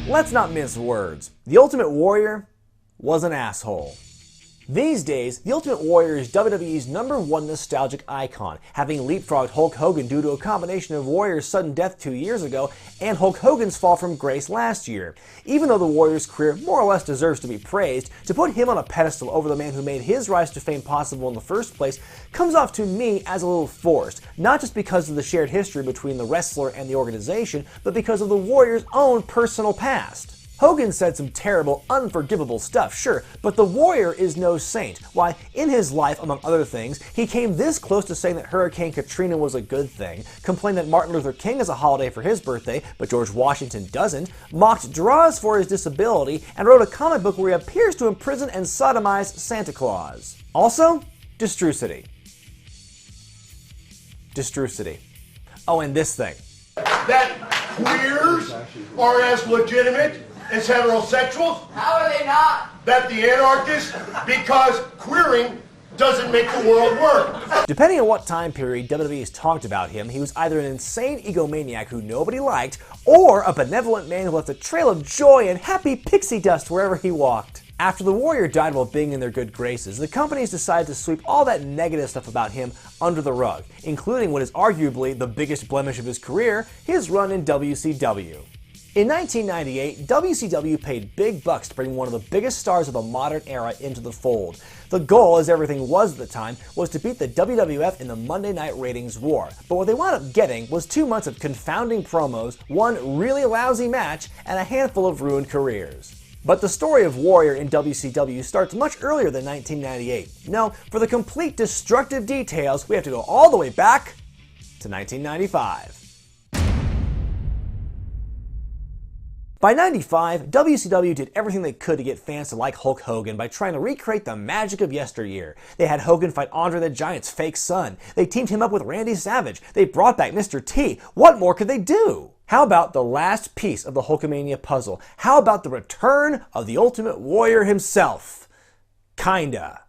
Let's not mince words. The Ultimate Warrior was an asshole. These days, the Ultimate Warrior is WWE's #1 nostalgic icon, having leapfrogged Hulk Hogan due to a combination of Warrior's sudden death 2 years ago and Hulk Hogan's fall from grace last year. Even though the Warrior's career more or less deserves to be praised, to put him on a pedestal over the man who made his rise to fame possible in the first place comes off to me as a little forced, not just because of the shared history between the wrestler and the organization, but because of the Warrior's own personal past. Hogan said some terrible, unforgivable stuff, sure, but the Warrior is no saint. Why, in his life, among other things, he came this close to saying that Hurricane Katrina was a good thing, complained that Martin Luther King is a holiday for his birthday, but George Washington doesn't, mocked draws for his disability, and wrote a comic book where he appears to imprison and sodomize Santa Claus. Also, Destrucity. Oh, and this thing. That queers are as legitimate as heterosexuals? How are they not? That the anarchists, because queering doesn't make the world work. Depending on what time period WWE has talked about him, he was either an insane egomaniac who nobody liked, or a benevolent man who left a trail of joy and happy pixie dust wherever he walked. After the Warrior died while being in their good graces, the companies decided to sweep all that negative stuff about him under the rug, including what is arguably the biggest blemish of his career, his run in WCW. In 1998, WCW paid big bucks to bring one of the biggest stars of the modern era into the fold. The goal, as everything was at the time, was to beat the WWF in the Monday Night Ratings war. But what they wound up getting was 2 months of confounding promos, one really lousy match, and a handful of ruined careers. But the story of Warrior in WCW starts much earlier than 1998. No, for the complete destructive details, we have to go all the way back to 1995. By 95, WCW did everything they could to get fans to like Hulk Hogan by trying to recreate the magic of yesteryear. They had Hogan fight Andre the Giant's fake son. They teamed him up with Randy Savage. They brought back Mr. T. What more could they do? How about the last piece of the Hulkamania puzzle? How about the return of the Ultimate Warrior himself? Kinda.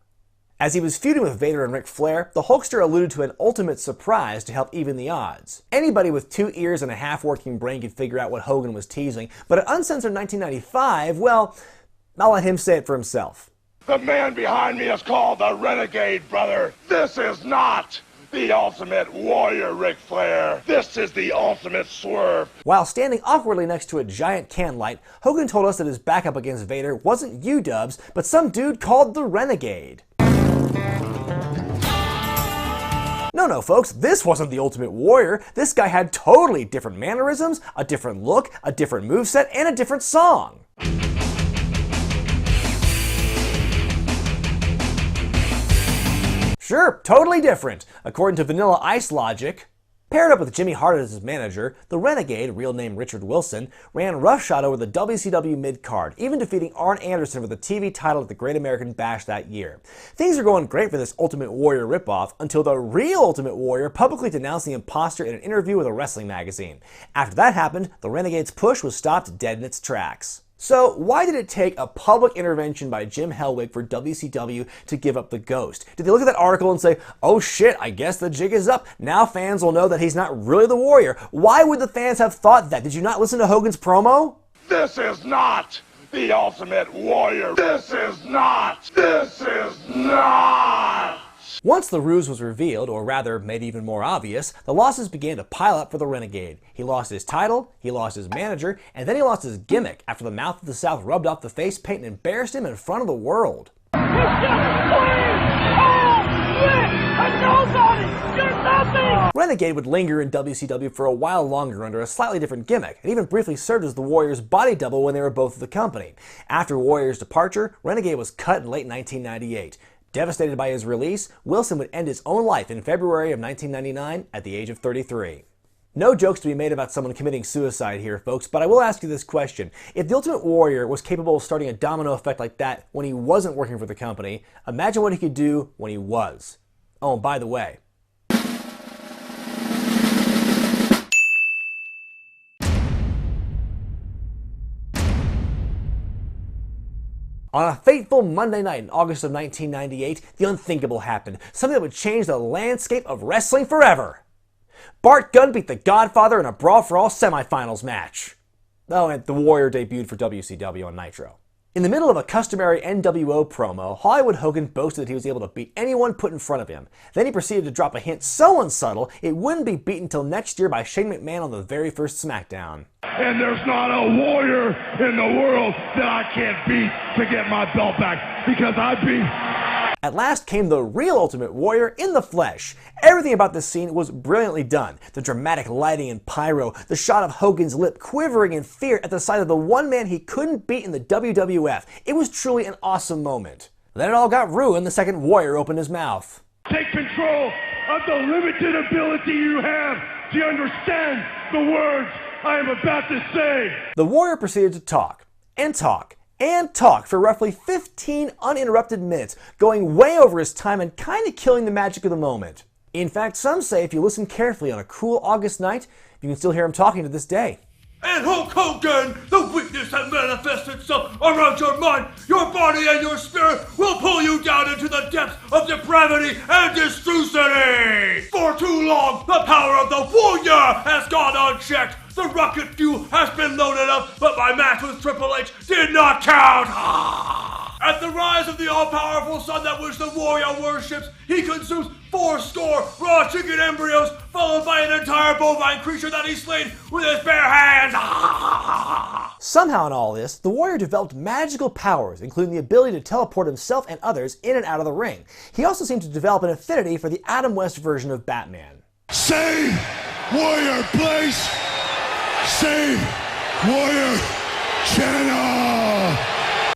As he was feuding with Vader and Ric Flair, the Hulkster alluded to an ultimate surprise to help even the odds. Anybody with 2 ears and a half-working brain could figure out what Hogan was teasing, but at Uncensored 1995, well, I'll let him say it for himself. The man behind me is called the Renegade, brother. This is not the Ultimate Warrior, Ric Flair. This is the Ultimate Swerve. While standing awkwardly next to a giant can light, Hogan told us that his backup against Vader wasn't UW, but some dude called the Renegade. No, folks, this wasn't the Ultimate Warrior. This guy had totally different mannerisms, a different look, a different moveset, and a different song. Sure, totally different. According to Vanilla Ice logic, paired up with Jimmy Hart as his manager, the Renegade, real name Richard Wilson, ran roughshod over the WCW mid-card, even defeating Arn Anderson for the TV title at the Great American Bash that year. Things are going great for this Ultimate Warrior ripoff until the real Ultimate Warrior publicly denounced the imposter in an interview with a wrestling magazine. After that happened, the Renegade's push was stopped dead in its tracks. So why did it take a public intervention by Jim Hellwig for WCW to give up the ghost? Did they look at that article and say, oh shit, I guess the jig is up. Now fans will know that he's not really the Warrior. Why would the fans have thought that? Did you not listen to Hogan's promo? This is not the Ultimate Warrior. This is not. Once the ruse was revealed, or rather made even more obvious, the losses began to pile up for the Renegade. He lost his title, he lost his manager, and then he lost his gimmick after the Mouth of the South rubbed off the face paint and embarrassed him in front of the world. Renegade would linger in WCW for a while longer under a slightly different gimmick, and even briefly served as the Warrior's body double when they were both at the company. After Warrior's departure, Renegade was cut in late 1998. Devastated by his release, Wilson would end his own life in February of 1999 at the age of 33. No jokes to be made about someone committing suicide here, folks, but I will ask you this question. If the Ultimate Warrior was capable of starting a domino effect like that when he wasn't working for the company, imagine what he could do when he was. Oh, and by the way, on a fateful Monday night in August of 1998, the unthinkable happened, something that would change the landscape of wrestling forever. Bart Gunn beat The Godfather in a Brawl for All semifinals match. Oh, and the Warrior debuted for WCW on Nitro. In the middle of a customary NWO promo, Hollywood Hogan boasted that he was able to beat anyone put in front of him. Then he proceeded to drop a hint so unsubtle, it wouldn't be beaten until next year by Shane McMahon on the very first SmackDown. And there's not a warrior in the world that I can't beat to get my belt back, because I beat... At last came the real Ultimate Warrior in the flesh. Everything about this scene was brilliantly done. The dramatic lighting and pyro, the shot of Hogan's lip quivering in fear at the sight of the one man he couldn't beat in the WWF. It was truly an awesome moment. Then it all got ruined the second Warrior opened his mouth. Take control of the limited ability you have. Do you understand the words I am about to say? The Warrior proceeded to talk, and talk, and talk for roughly 15 uninterrupted minutes, going way over his time and kind of killing the magic of the moment. In fact, some say if you listen carefully on a cool August night, you can still hear him talking to this day. And Hulk Hogan, the weakness that manifests itself around your mind, your body, and your spirit will pull you down into the depths of depravity and destrucity. For too long, the power of the Warrior has gone unchecked. The rocket fuel has been loaded up, but my match with Triple H did not count. At the rise of the all-powerful sun that which the Warrior worships, he consumes 4 raw chicken embryos, followed by an entire bovine creature that he slain with his bare hands. Somehow in all this, the Warrior developed magical powers, including the ability to teleport himself and others in and out of the ring. He also seemed to develop an affinity for the Adam West version of Batman. Save Warrior, please! Save Warrior Channel!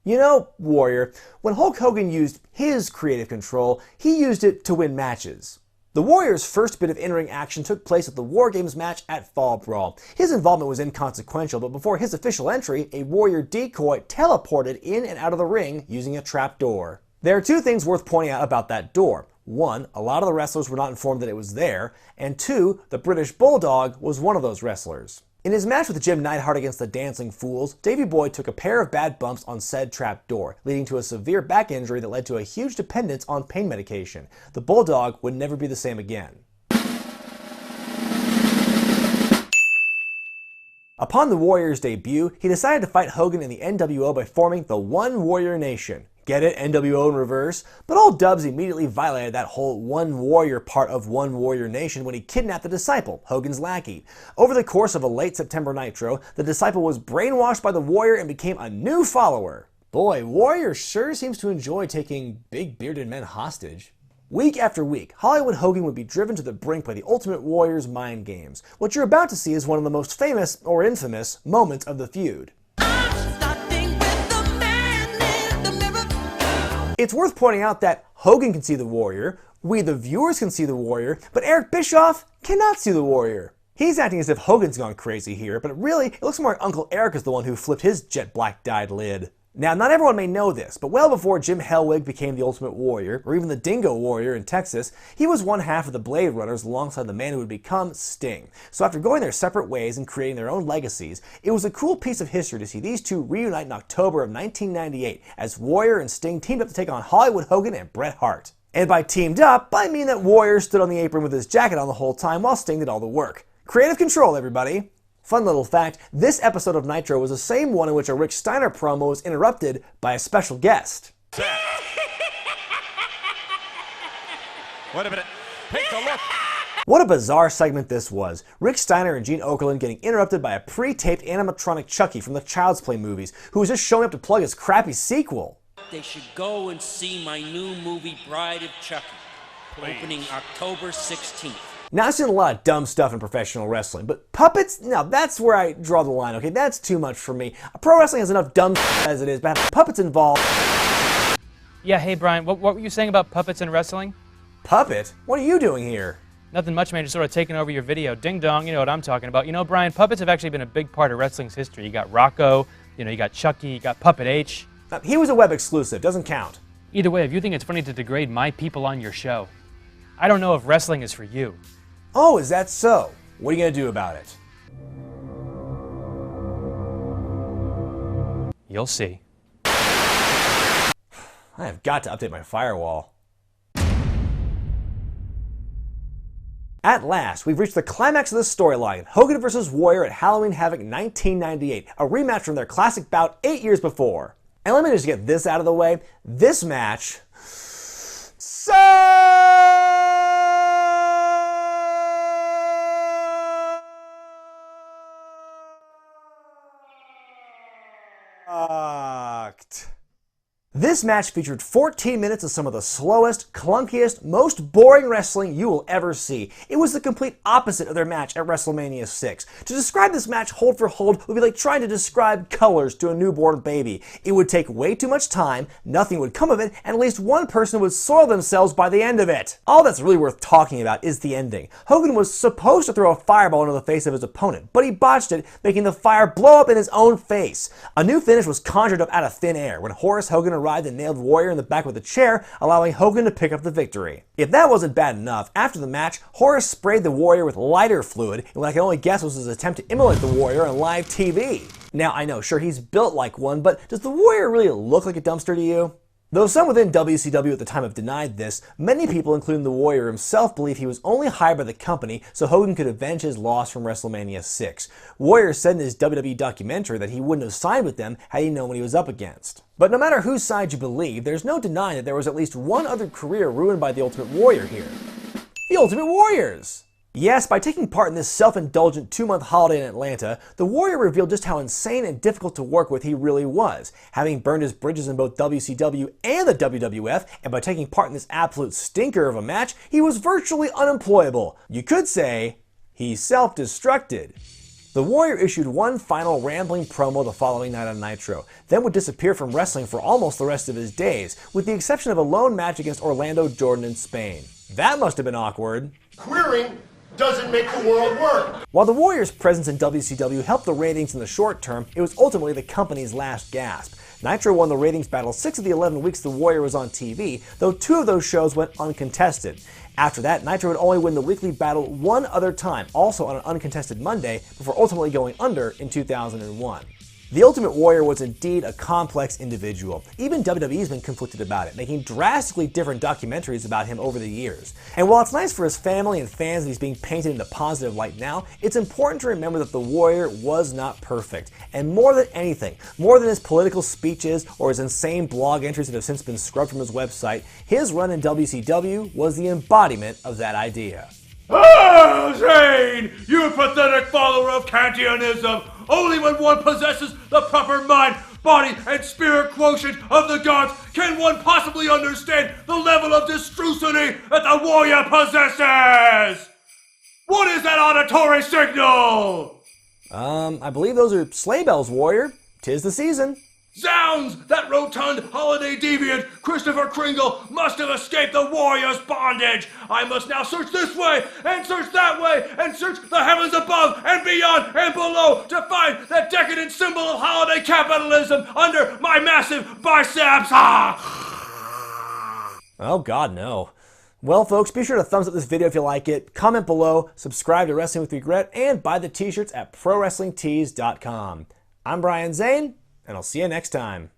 You know, Warrior, when Hulk Hogan used his creative control, he used it to win matches. The Warrior's first bit of in-ring action took place at the War Games match at Fall Brawl. His involvement was inconsequential, but before his official entry, a Warrior decoy teleported in and out of the ring using a trap door. There are 2 things worth pointing out about that door. 1, a lot of the wrestlers were not informed that it was there, and 2, the British Bulldog was one of those wrestlers. In his match with Jim Neidhart against the Dancing Fools, Davey Boy took a pair of bad bumps on said trap door, leading to a severe back injury that led to a huge dependence on pain medication. The Bulldog would never be the same again. Upon the Warrior's debut, he decided to fight Hogan in the NWO by forming the One Warrior Nation. Get it? NWO in reverse? But old Dubs immediately violated that whole One Warrior part of One Warrior Nation when he kidnapped the Disciple, Hogan's lackey. Over the course of a late September Nitro, the Disciple was brainwashed by the Warrior and became a new follower. Boy, Warrior sure seems to enjoy taking big bearded men hostage. Week after week, Hollywood Hogan would be driven to the brink by the Ultimate Warrior's mind games. What you're about to see is one of the most famous, or infamous, moments of the feud. It's worth pointing out that Hogan can see the Warrior, we the viewers can see the Warrior, but Eric Bischoff cannot see the Warrior. He's acting as if Hogan's gone crazy here, but really, it looks more like Uncle Eric is the one who flipped his jet black dyed lid. Now, not everyone may know this, but well before Jim Hellwig became the Ultimate Warrior, or even the Dingo Warrior in Texas, he was one half of the Blade Runners alongside the man who would become Sting. So after going their separate ways and creating their own legacies, it was a cool piece of history to see these two reunite in October of 1998 as Warrior and Sting teamed up to take on Hollywood Hogan and Bret Hart. And by teamed up, I mean that Warrior stood on the apron with his jacket on the whole time while Sting did all the work. Creative control, everybody! Fun little fact, this episode of Nitro was the same one in which a Rick Steiner promo was interrupted by a special guest. Wait a minute. Take a look. What a bizarre segment this was. Rick Steiner and Gene Okerlund getting interrupted by a pre-taped animatronic Chucky from the Child's Play movies, who was just showing up to plug his crappy sequel. They should go and see my new movie, Bride of Chucky, opening October 16th. Now, I've seen a lot of dumb stuff in professional wrestling, but puppets? No, that's where I draw the line, okay? That's too much for me. Pro wrestling has enough dumb as it is, but having puppets involved... Yeah, hey Brian, what were you saying about puppets in wrestling? Puppet? What are you doing here? Nothing much, man, just sort of taking over your video. Ding dong, you know what I'm talking about. You know, Brian, puppets have actually been a big part of wrestling's history. You got Rocco, you got Chucky, you got Puppet H. He was a web exclusive, doesn't count. Either way, if you think it's funny to degrade my people on your show, I don't know if wrestling is for you. Oh, is that so? What are you going to do about it? You'll see. I have got to update my firewall. At last, we've reached the climax of the storyline, Hogan vs. Warrior at Halloween Havoc 1998, a rematch from their classic bout 8 years before. And let me just get this out of the way, this match sucked. This match featured 14 minutes of some of the slowest, clunkiest, most boring wrestling you will ever see. It was the complete opposite of their match at WrestleMania 6. To describe this match hold for hold would be like trying to describe colors to a newborn baby. It would take way too much time, nothing would come of it, and at least one person would soil themselves by the end of it. All that's really worth talking about is the ending. Hogan was supposed to throw a fireball into the face of his opponent, but he botched it, making the fire blow up in his own face. A new finish was conjured up out of thin air when Horace Hogan arrived and nailed Warrior in the back with a chair, allowing Hogan to pick up the victory. If that wasn't bad enough, after the match, Horace sprayed the Warrior with lighter fluid in what I can only guess was his attempt to immolate the Warrior on live TV. Now, I know, sure, he's built like one, but does the Warrior really look like a dumpster to you? Though some within WCW at the time have denied this, many people, including the Warrior himself, believe he was only hired by the company so Hogan could avenge his loss from WrestleMania 6. Warrior said in his WWE documentary that he wouldn't have signed with them had he known what he was up against. But no matter whose side you believe, there's no denying that there was at least one other career ruined by the Ultimate Warrior here. The Ultimate Warriors! Yes, by taking part in this self-indulgent 2-month holiday in Atlanta, the Warrior revealed just how insane and difficult to work with he really was. Having burned his bridges in both WCW and the WWF, and by taking part in this absolute stinker of a match, he was virtually unemployable. You could say, he self-destructed. The Warrior issued one final rambling promo the following night on Nitro, then would disappear from wrestling for almost the rest of his days, with the exception of a lone match against Orlando Jordan in Spain. That must have been awkward. Queering doesn't make the world work. While the Warrior's presence in WCW helped the ratings in the short term, it was ultimately the company's last gasp. Nitro won the ratings battle 6 of the 11 weeks the Warrior was on TV, though 2 of those shows went uncontested. After that, Nitro would only win the weekly battle one other time, also on an uncontested Monday, before ultimately going under in 2001. The Ultimate Warrior was indeed a complex individual. Even WWE's been conflicted about it, making drastically different documentaries about him over the years. And while it's nice for his family and fans that he's being painted in a positive light now, it's important to remember that the Warrior was not perfect. And more than anything, more than his political speeches or his insane blog entries that have since been scrubbed from his website, his run in WCW was the embodiment of that idea. Ah, Zane, you pathetic follower of Kantianism! Only when one possesses the proper mind, body, and spirit quotient of the gods can one possibly understand the level of distrucity that the Warrior possesses! What is that auditory signal? I believe those are sleigh bells, Warrior. 'Tis the season. Zounds! That rotund holiday deviant, Christopher Kringle, must have escaped the Warrior's bondage! I must now search this way, and search that way, and search the heavens above, and beyond, and below, to find that decadent symbol of holiday capitalism under my massive biceps! Ah! Oh God, no. Well, folks, be sure to thumbs up this video if you like it, comment below, subscribe to Wrestling with Regret, and buy the t-shirts at ProWrestlingTees.com. I'm Brian Zane, and I'll see you next time.